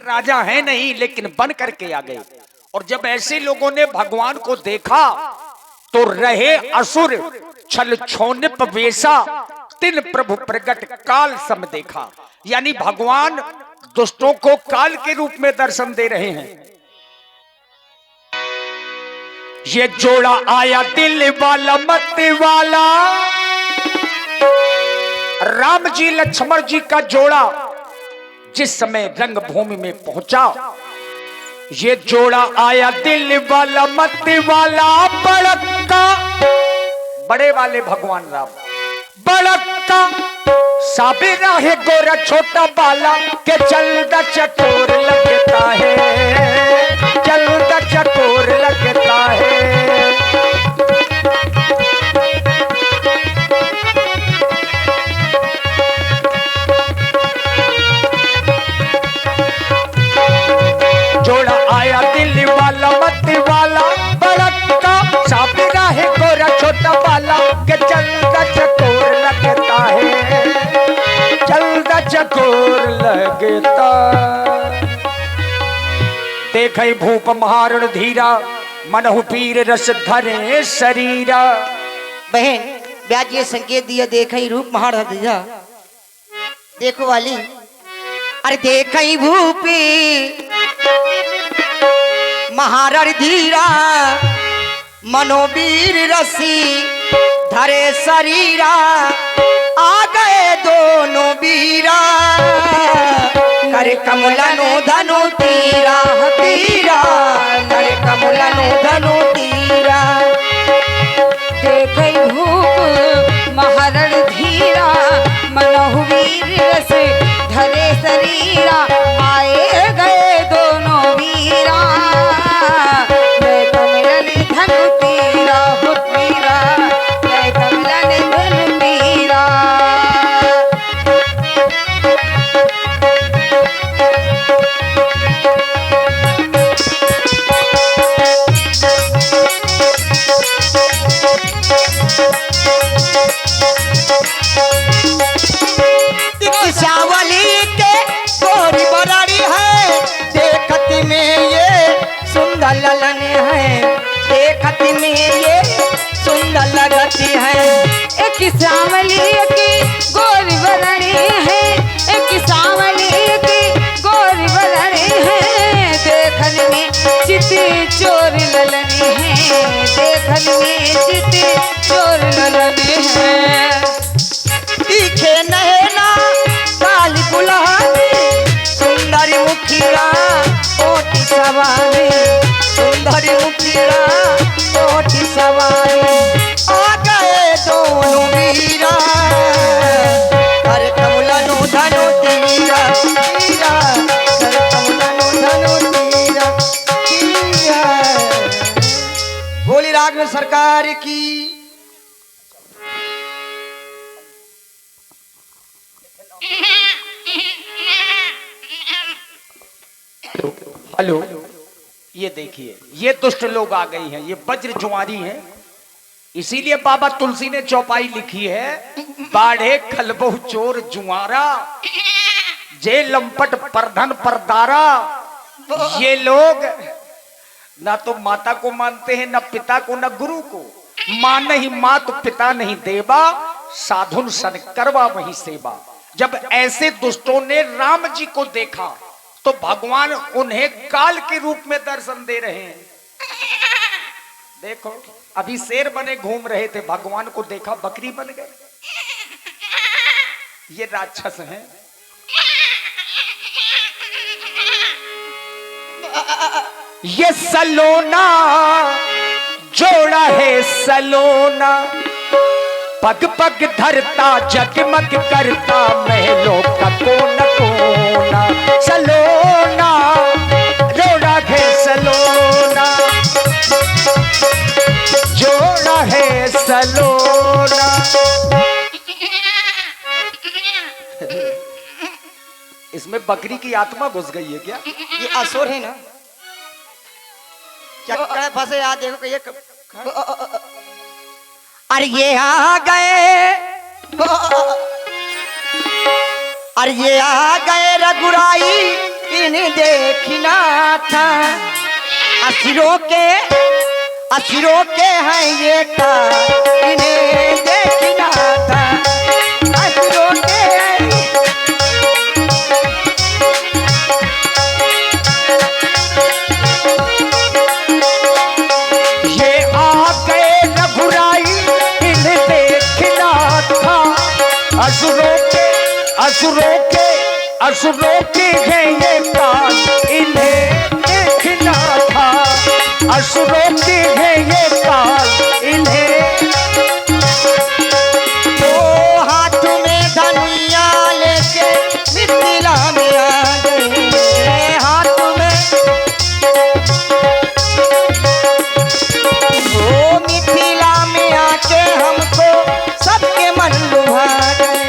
राजा हैं नहीं, लेकिन बन करके आ गए। और जब ऐसे लोगों ने भगवान को देखा तो रहे असुर छल छोनिप वेशा, तिन प्रभु प्रगट काल सम देखा। यानी भगवान दुष्टों को काल के रूप में दर्शन दे रहे हैं। ये जोड़ा आया दिल वाला मत वाला, राम जी लक्ष्मण जी का जोड़ा जिस समय रंग भूमि में पहुंचा, ये जोड़ा आया दिल वाला मत वाला, बड़का बड़े वाले भगवान राम, बड़का साबिरा है गोरा छोटा बाला, के चलदा चकोर लगता है, चलदा चकोर लगता है। जोड़ा आया दिल वाला मत वाला, बड़का साबिरा है गोरा छोटा बाला, के चलदा चकोर लगता है, चलदा चकोर लगता। देखे भूप महारण धीरा, मनहु पीर रस धरे शरीरा। बहन ब्याज ये संकेत दिया, देखई रूप महार धीरा। देखो वाली, अरे देखई भूपी महारण धीरा, मनोवीर रसी धरे शरीरा, आ गए दोनों वीरा, कर कमलनु धनु तीरा तीरा, कर कमलनु धनु तीरा। देखई भूप महारण धीरा, मनोवीर रस धरे शरीरा, आए गए दोनों वीरा, मैं कमलन धनु तीरा हो तीरा, मैं कमलन धनु तीरा। सावली के गोरी बरारी है, देखत में ये सुंदर ललन है, देखत में ये सुंदर लगती है। एक सावली की गोरी बरणी है, एक सावली की गोरी बरणी है, देखन में चिती चोर ललनी है, देखन में चिती चोर ललनी है। दिखे नैना काली गुलाबी, सुंदरी मुखिया कोटि सवारी, सुंदरी मुखिया कोटि सवारी, आ गए दोनों वीरा, कर कमलनु धनु तीरा तीरा, कर कमलनु धनु तीरा तीरा। बोली राग में सरकार की। हेलो, ये देखिए, ये दुष्ट लोग आ गई हैं, ये वज्र जुआरी हैं। इसीलिए बाबा तुलसी ने चौपाई लिखी है, बाढ़े खलबहु चोर जुआरा, जे लंपट परधन परदारा। ये लोग ना तो माता को मानते हैं, ना पिता को, ना गुरु को। मां नहीं मात पिता नहीं देवा, साधुन सन करवा वही सेवा। जब ऐसे दुष्टों ने राम जी को देखा तो भगवान उन्हें काल के रूप में दर्शन दे रहे हैं। देखो, अभी शेर बने घूम रहे थे, भगवान को देखा बकरी बन गए। ये राक्षस हैं। ये सलोना जोड़ा है सलोना, पग पग धरता जगमग करता महलों का कोना कोना। सलोना जोड़ा है सलोना, जोड़ा है सलोना। इसमें बकरी की आत्मा घुस गई है क्या? ये असुर है ना, चक्कर फंसे। याद देखो ये अरे ये आ गए, अरे ये आ गए रघुराई इन्हें देखना था। असुरों के हैं ये काल, इन्हें देखना था। असुरों के हैं ये आ गए रघुराई इन्हें देखना था। असुरों के हैं ये काल इन्हें देखना था। असुरों के हैं ये काल इन्हें। तो हाथ में धनुया लेके मिथिला में आ गए। हाथ में वो मिथिला में आके हमको सबके मन लुभा गए।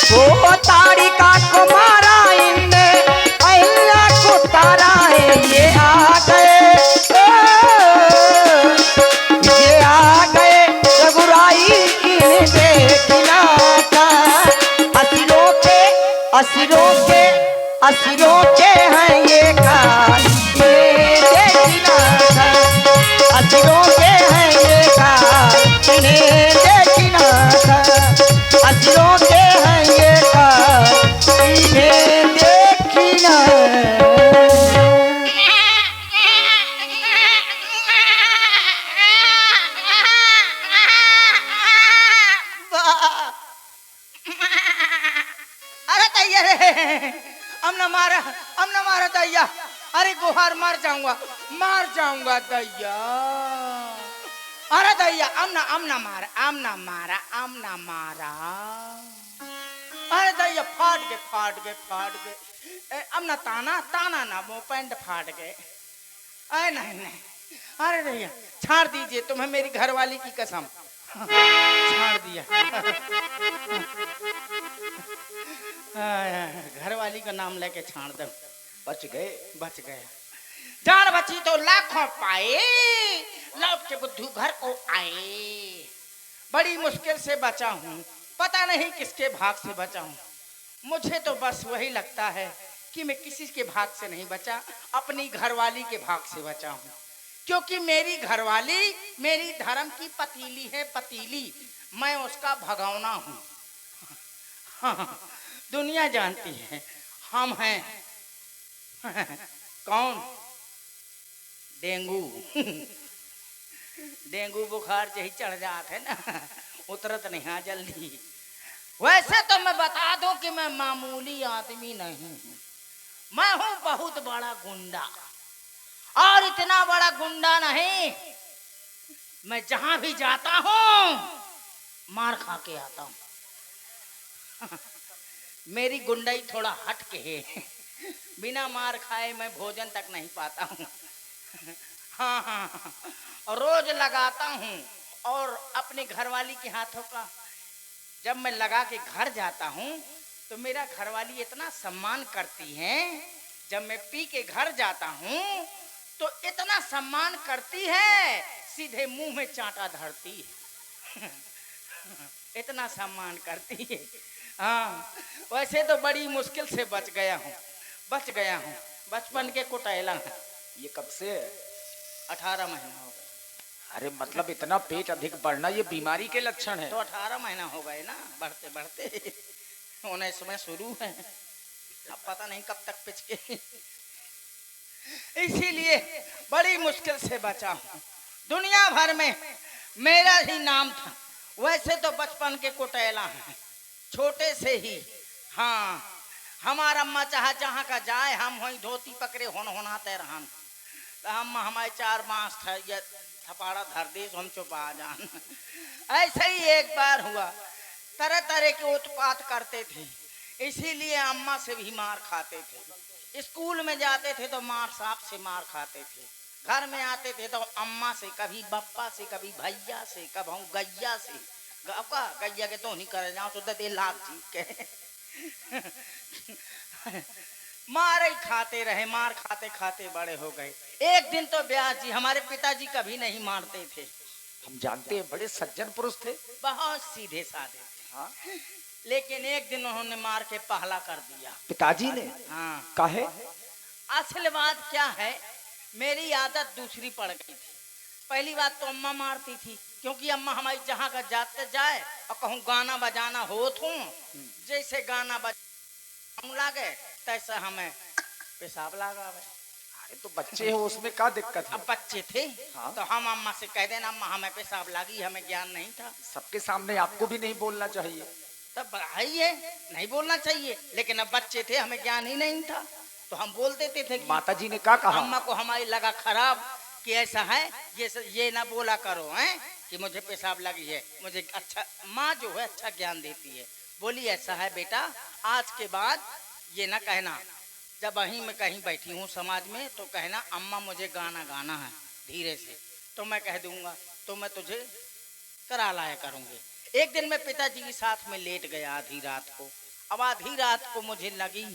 वो तारिका को मारा इनने, अहिल्या को तारा है। ये आ गए रघुराई इन्हें देखना था। असुरों के हैं ये काल, इन्हें देखना था। असुरों के हैं ये काल, इन्हें देखना था। असुरों के हैं ये काल, इन्हें देखना। अरे तैया रे, हम न मारा तैया। अरे गुहार मर जाऊंगा तैया। अरे तैया हम न मारा। अरे तैया फाट गए। अब न ताना ना वो पैंट फाट गए। अरे नहीं। अरे भैया छाड़ दीजिए, तुम्हें मेरी घरवाली की कसम छाड़ दिया। घरवाली का नाम लेके छाड़ दो। बच गए। जान बची तो लाखों पाए, लौट के बुद्धू घर को आए। बड़ी मुश्किल से बचा हूँ, पता नहीं किसके भाग से बचा हूँ। मुझे तो बस वही लगता है कि मैं किसी के भाग से नहीं बचा, अपनी घरवाली के भाग से बचा हूँ। क्योंकि मेरी घरवाली मेरी धर्म की पतीली है, पतीली। मैं उसका भगौना हूँ। हाँ, दुनिया जानती है हम हैं कौन? डेंगू बुखार यही चढ़ जाते है ना, उतरत नहीं हाँ जल्दी। वैसे तो मैं बता दूं कि मैं मामूली आदमी नहीं हूँ, मैं हूँ बहुत बड़ा गुंडा। और इतना बड़ा गुंडा नहीं, मैं जहां भी जाता हूँ मार खा के आता हूँ। मेरी गुंडाई थोड़ा हट के है, बिना मार खाए मैं भोजन तक नहीं पाता हूँ। हाँ, रोज लगाता हूँ। और अपने घरवाली के हाथों का जब मैं लगा के घर जाता हूँ तो मेरा घरवाली इतना सम्मान करती है। जब मैं पी के घर जाता हूँ तो इतना सम्मान करती है, सीधे मुंह में चांटा धरती है। इतना सम्मान करती है। हाँ, वैसे तो बड़ी मुश्किल से बच गया हूँ। बचपन के कुटैला है। ये कब से? 18 महीना हो गए। अरे मतलब इतना पेट अधिक बढ़ना ये बीमारी के लक्षण है। तो 18 महीना हो गए ना, बढ़ते बढ़ते 19 में शुरू है, अब पता नहीं कब तक पिचके। इसीलिए बड़ी मुश्किल से बचा हूँ। दुनिया भर में मेरा ही नाम था। वैसे तो बचपन के कुटैला है, छोटे से ही। हाँ, हमारा अम्मा चाह जहाँ का जाए हम वही धोती पकड़े होनाते रहन। तो हम हमारे 4 मास थपाड़ा धर दे हम चुपा जान। ऐसे ही एक बार हुआ, तरह तरह के उत्पात करते थे, इसीलिए अम्मा से भी मार खाते थे। स्कूल में जाते थे तो मार साहब से मार खाते थे। घर में आते थे तो अम्मा से, कभी बप्पा से, कभी भैया से, कभी गैया से। गैया के तो नहीं कर जाओ तो दे लाख जी के। मार ही खाते रहे, मार खाते खाते बड़े हो गए। एक दिन तो ब्यास जी, हमारे पिताजी कभी नहीं मारते थे। हम जानते हैं, बड़े सज्जन पुरुष थे, बहुत सीधे साधे थे। हाँ। लेकिन एक दिन उन्होंने मार के पहला कर दिया। पिताजी ने? हाँ। काहे? असल बात क्या है, मेरी आदत दूसरी पड़ गई थी। पहली बात तो अम्मा मारती थी, क्योंकि अम्मा हमारी जहाँ का जाते जाए और कहूँ गाना बजाना हो तो जैसे गाना बजा लागे तैसा हमें पेशाब लगा। अरे तो बच्चे हो, उसमें क्या दिक्कत है? अब बच्चे थे। हाँ। तो हम अम्मा से कह देना अम्मा हमें पेशाब लगी, हमें ज्ञान नहीं था। सबके सामने आपको भी नहीं बोलना चाहिए। तब भाई है, नहीं बोलना चाहिए, लेकिन अब बच्चे थे, हमें ज्ञान ही नहीं था, तो हम बोल देते थे। माता जी ने क्या कहा? अम्मा को हमारी लगा खराब कि ऐसा है, ये ना बोला करो हैं कि मुझे पेशाब लगी है। मुझे अच्छा माँ जो है अच्छा ज्ञान देती है। बोली ऐसा है बेटा, आज के बाद ये ना कहना, जब वहीं मैं कहीं बैठी हूँ समाज में तो कहना अम्मा मुझे गाना गाना है धीरे से, तो मैं कह दूंगा तो मैं तुझे करा लाया करूँगी। एक दिन मैं पिताजी के साथ में लेट गया आधी रात को। अब आधी रात को मुझे लगी,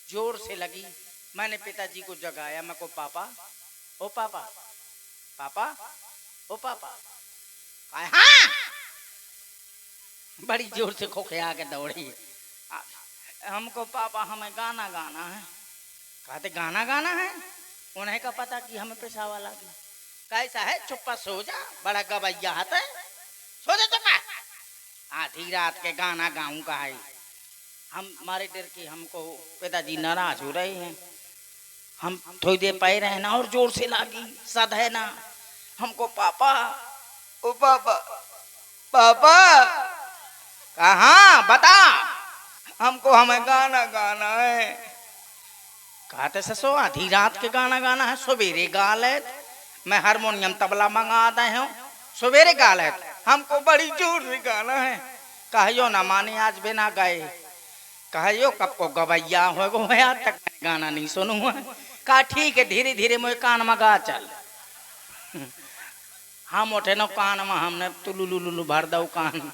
जोर से लगी। मैंने पिताजी को जगाया, मैं को पापा, ओ पापा, पापा, ओ पापा। हाँ, बड़ी जोर से खोखे आके दौड़ी। हमको पापा हमें गाना गाना है। कहते गाना गाना है? उन्हें का पता कि हमें पेशा वाला भी कैसा है। चुप्पा सो जा, बड़ा गवैया है, सो जा चुप्पा। आधी रात के गाना गाऊं का है। हम हमारे डर की हमको पिताजी नाराज हो रहे हैं। हम थोड़ी देर पै रहे ना और जोर से लागी सद है ना हमको पापा, ओ पापा, पापा। कहाँ बता, हमको हमें गाना गाना है। कहते ससो आधी रात के गाना गाना है, सवेरे गा ले। मैं हारमोनियम तबला मंगा दे हूँ, सवेरे गा ले। हमको बड़ी जोर से गाना है। कहियो ना माने आज बिना गए, कहियो कब को गवैया हो गो, मैं आज तक गाना नहीं सुनूंगा। कहा ठीक है, धीरे धीरे मुझे कान में गा चल। हम उठे नो कान में, हमने तुलुलुलु भर दो कान।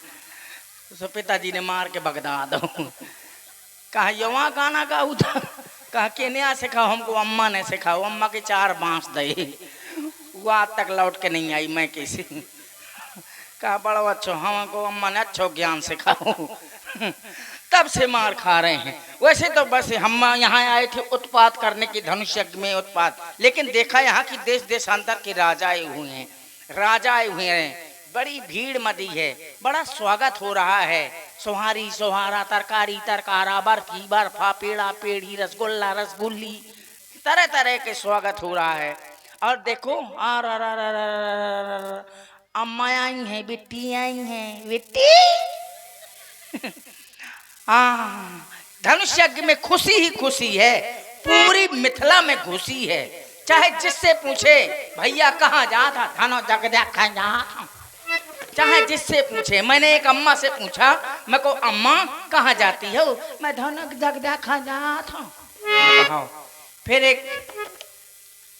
तो पिताजी ने मार के बगदा दो। कहा यो वहाँ गाना गाऊ था। कहा केन्या सिखाओ, हमको अम्मा ने सिखाओ। अम्मा के 4 बांस दे, वो आज तक लौट के नहीं आई। मैं कैसे? कहा बड़ा अच्छो, हमको अम्मा ने अच्छो ज्ञान सिखाओ। तब से मार खा रहे हैं। वैसे तो बस हम यहाँ आए थे उत्पात करने की, धनुष यज्ञ में उत्पात। लेकिन देखा यहाँ की देश देशांतर के राजा आए हुए हैं, राजा आए हुए हैं। बड़ी भीड़ मची है, बड़ा स्वागत हो रहा है। सोहारी सोहारा, तरकारी तरकारा, बर्फी बर्फा, पेड़ा पेड़ी, रसगुल्ला रसगुल्ली, तरह तरह के स्वागत हो रहा है। और देखो अम्मा आई हैं, बिट्टी आई हैं, बिट्टी। हाँ, धनुष यज्ञ में खुशी ही खुशी है, पूरी मिथिला में खुशी है। चाहे जिससे पूछे भैया कहाँ जा था, धनो जग देखा जा। चाहे जिससे पूछे, मैंने एक अम्मा से पूछा, मैं को अम्मा कहाँ जाती हो? मैं धनक जग देखा जा था। फिर एक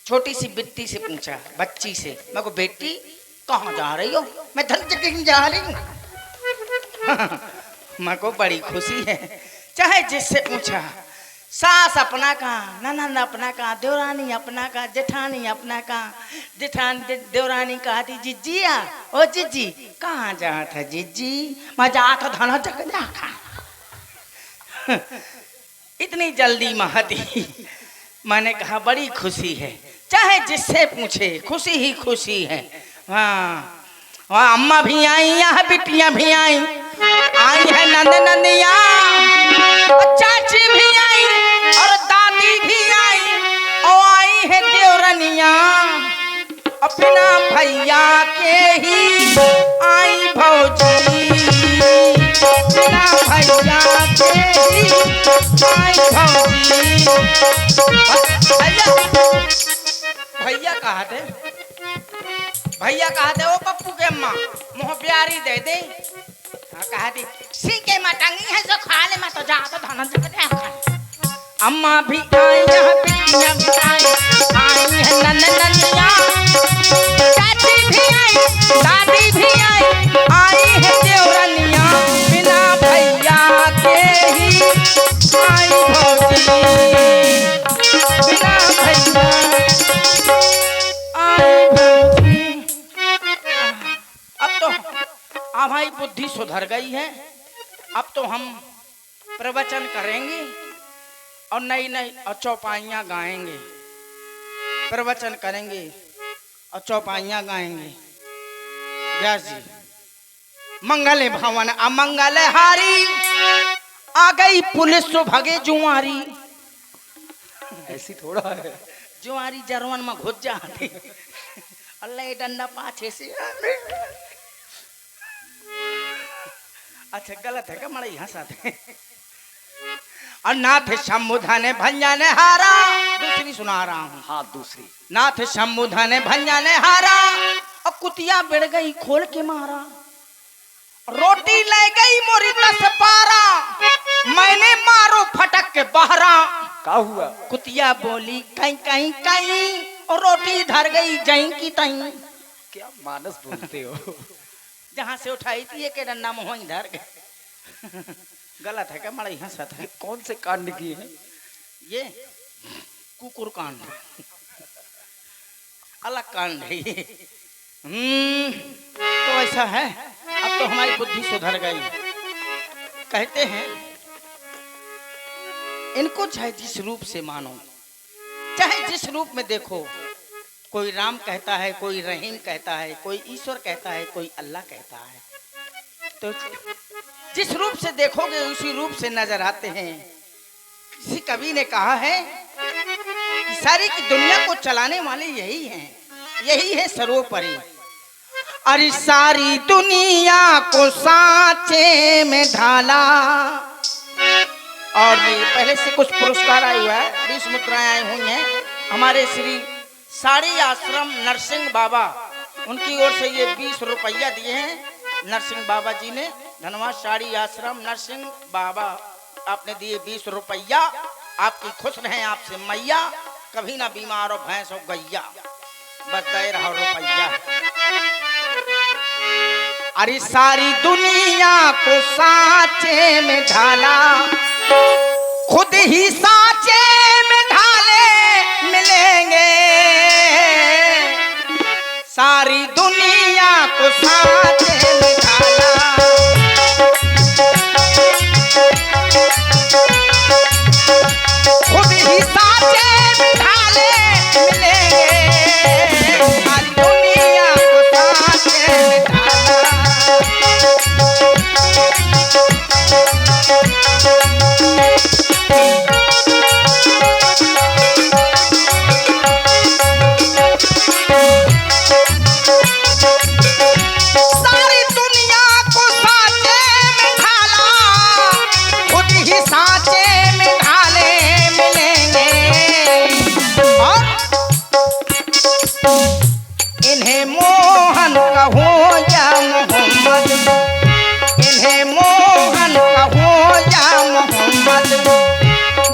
छोटी सी बिट्टी से पूछा, बच्ची से, मैं को बेटी कहाँ जा रही हो? मैं धन जग जा रही हूँ। मैं को बड़ी खुशी है। चाहे जिससे पूछा, सास अपना कहाँ, ननद अपना कहाँ, देवरानी अपना कहाँ, जेठानी अपना कहाँ। जेठानी देवरानी कहा थी जिज्जिया, ओ जिज्जी कहाँ जा था जिज्जी? मैं जा था धना जग देखा। इतनी जल्दी महती। मैंने कहा बड़ी खुशी है। चाहे जिससे पूछे, खुशी ही खुशी है। हाँ, वहाँ अम्मा भी आई, यहाँ बिटियाँ भी आई है, नंद नंदिया, चाची भी आई और दादी भी आई, और आई है देवरनिया। अपना भैया के ही आई भौजी, अपना भैया के ही आई भौजी। भैया कहा थे, भैया कहा थे, ओ पप्पू के अम्मा मोह प्यारी दे दे। कहा थी सीके मटंगी है जो खा ले, मैं तो जा तो धन जग देखा। अम्मा भी आई, यहाँ बिटियाँ भी आई है नन्द नंदिया, चाची भी आई, दादी भी आई है देवरनिया। बिना भैया के ही आई भौजी, बिना भैया आई भौजी। अब तो हमारी बुद्धि सुधर गई है। अब तो हम प्रवचन करेंगे और नई नई और चौपाइयाँ गाएंगे, प्रवचन करेंगे और चौपाइयाँ गाएंगे। व्यास जी, मंगल भवन अमंगल हारी, आ गई पुलिस तो भगे जुआरी। ऐसी थोड़ा है, जुआरी जरवन में घुस जाते अल्लाह डंडा पाछे से। अच्छा गलत है क्या, मड़ा यहाँ साथ और नाथ शंभुधन भंजन हारा। दूसरी सुना रहा हूँ। हाँ दूसरी। नाथ शंभुधन भंजन हारा, और कुतिया बिड़ गई खोल के मारा। रोटी ले गई मोरी 10 पारा, मैंने मारो फटक के बहरा। क्या हुआ? कुतिया बोली कहीं कहीं कहीं, और रोटी धर गई जहीं की तहीं। क्या मानस बोलते हो? जहां से उठाई थी ये के डंडा में वहीं धर गए। गलत है क्या, मड़ा यहाँ साथ है। कौन से कांड किए हैं ये? कुकुर कांड, अलग कांड है ये। तो ऐसा है, अब तो हमारी बुद्धि सुधर गई। कहते हैं इनको चाहे जिस रूप से मानो, चाहे जिस रूप में देखो, कोई राम कहता है, कोई रहीम कहता है, कोई ईश्वर कहता है, कोई अल्लाह कहता है। तो जिस रूप से देखोगे उसी रूप से नजर आते हैं। किसी कवि ने कहा है कि सारी की दुनिया को चलाने वाले यही हैं, यही है सर्वोपरि। अरे सारी दुनिया को सांचे में ढाला। और ये पहले से कुछ पुरस्कार आए हुआ है, 20 मुद्राएं आई हुई हैं हमारे श्री साड़ी आश्रम नरसिंह बाबा, उनकी ओर से ये 20 रुपया दिए हैं नरसिंह बाबा जी ने। धन्यवाद साड़ी आश्रम नरसिंह बाबा, आपने दिए 20 रुपया। आपकी खुश रहें आपसे मैया, कभी ना बीमार हो भैंस हो गैया, बस दे रहा रुपया। अरे सारी दुनिया को सांचे में ढाला, खुद ही सांचे में ढाले मिलेंगे। सारी दुनिया को सांचे में ढाला, खुद ही सांचे में ढाले मिलेंगे। सारी दुनिया को सांचे में ढाला। इन्हें मोहन कहो या मोहम्मद, इन्हें मोहन कहो या मोहम्मद,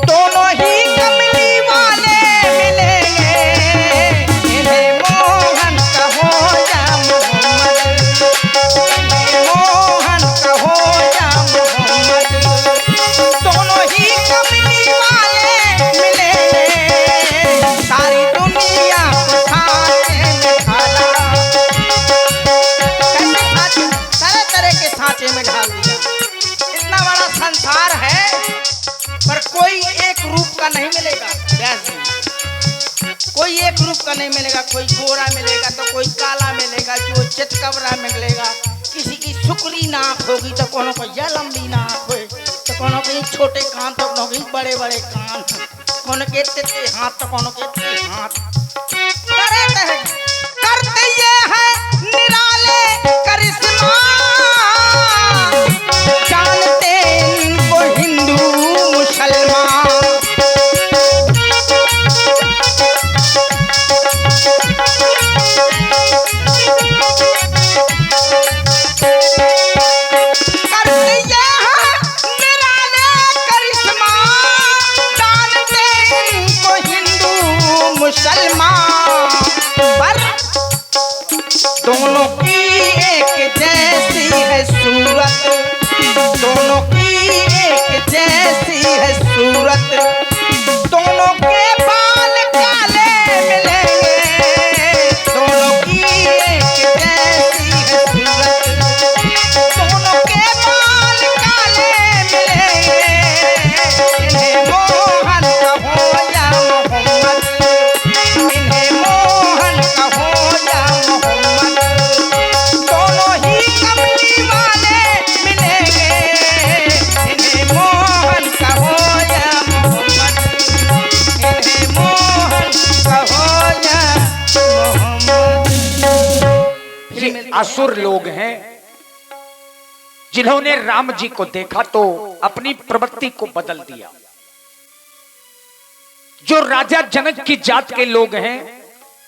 दोनों ही कमली वाले मिलेंगे। इन्हें मोहन कहो या मोहम्मद, इन्हें मोहन कहो या मोहम्मद, दोनों ही कमली वाले मिलेंगे। सारी दुनिया को सांचे में ढाल दिया। इतना बड़ा संसार है पर कोई एक रूप का नहीं मिलेगा। कोई एक रूप का नहीं मिलेगा। कोई गोरा मिलेगा तो कोई काला मिलेगा, जो चितकबरा मिलेगा। किसी की सुकली नाक होगी तो कोनो को या लंबी नाक हो, तो कोनो के छोटे कान तो कोनो के बड़े बड़े कान, कोनो के तिते हाथ तो कोनो के तिते हाथ। तरह तरह करते ये है निराले करिश्मा, जानते इनको हिंदू मुसलमान। करते ये है निराले करिश्मा, जानते इनको हिंदू मुसलमान। पर दोनों की एक जैसी है सूरत, दोनों की एक जैसी है सूरत, दोनों के बाल काले मिलेंगे। दोनों की एक जैसी है सूरत, असुर लोग हैं जिन्होंने राम जी को देखा तो अपनी प्रवृत्ति को बदल दिया। जो राजा जनक की जात के लोग हैं